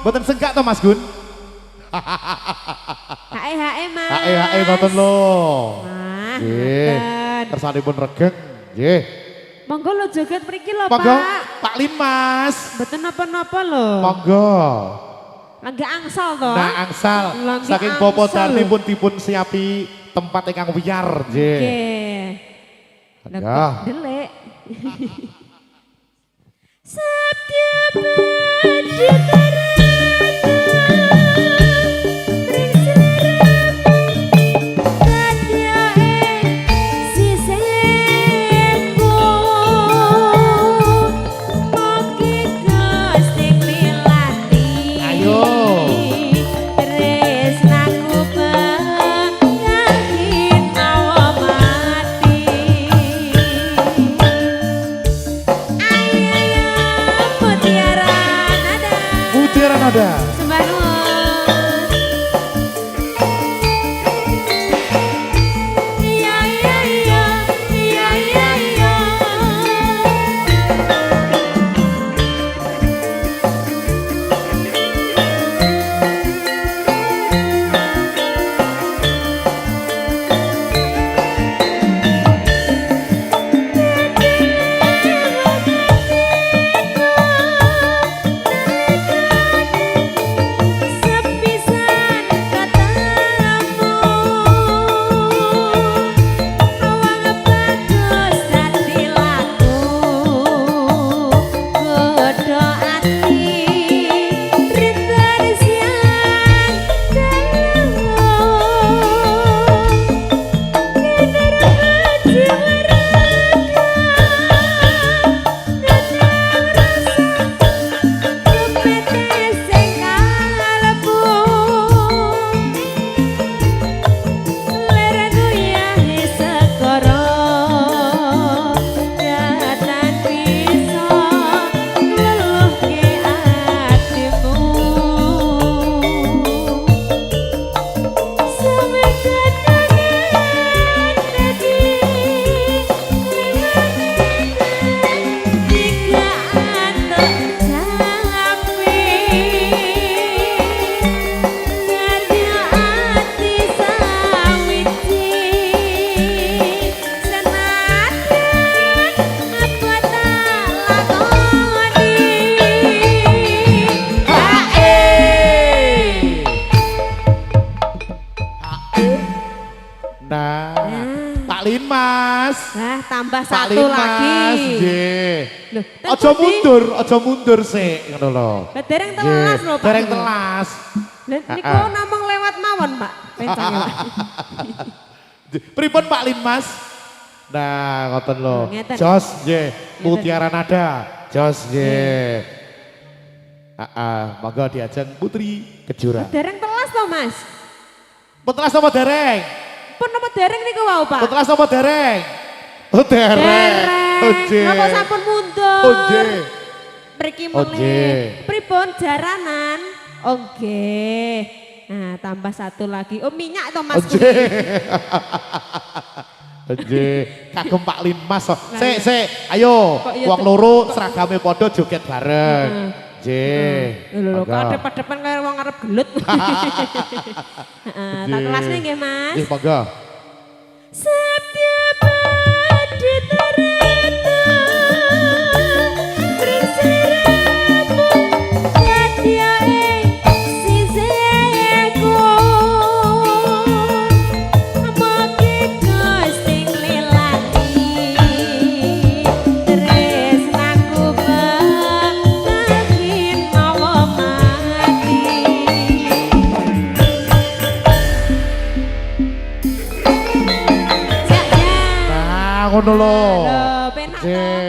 Mboten senggak to Mas Gun? Hae Mas. Hae ngoten lho. Nah, nggih. Kersanipun regeng. Nggih. Monggo lo joget mriki lho, Monggo, Pak. Pak Lin Mas. Mboten napa-napa lho. Monggo. Lagi angsal to. Nah, angsal. Lagi Saking angsal. Bapak Darnipun dipun siapi tempat ingkang wiyar, nggih. Nggih. Lah Ya. kok delik. Sabda badhe Nada. Sembah nuwun. Iya iya iya iya iya iya. Pak Lin Mas. Nah, tambah Pak satu Lin lagi. Mas, nggih. Loh, Aja mundur sik ngono lho. Lah dereng telas lho, Pak. Dereng telas. Lah niku namung lewat mawon, Pak. Pencange, Pak. Pripun Pak Lin Mas? Nah, ngoten lho. Ngeten. Jos nggih, Mutiara Nada. Jos nggih. Monggo diajeng Putri Kejora. Dereng telas to, Mas? Pun telas apa dereng? Pun napa dereng niku wau, Pak? Pun telas apa dereng? Oh dereng. Dereng. Napa sampun mundur? Oh nggih. Mriki Oh, meneh. nggih. Pripun jaranan? Oh nggih. Nah, tambah satu lagi. Oh minyak to, Mas. Oke. Oke, kagem Pak Lin Mas. Sik, ayo. Kok iya Wong tuh? loro seragame padha joget bareng. Nggih. Lho, kok adep-adepan kaya wong arep gelut. Heeh, tak kelasne nggih, Mas. Nggih, monggo. Sabda badhe tereta berseramu setia ing sisihku mogi Gusti nglilani tresnaku batin mawa mati. Ngono lho. Lho, penak to.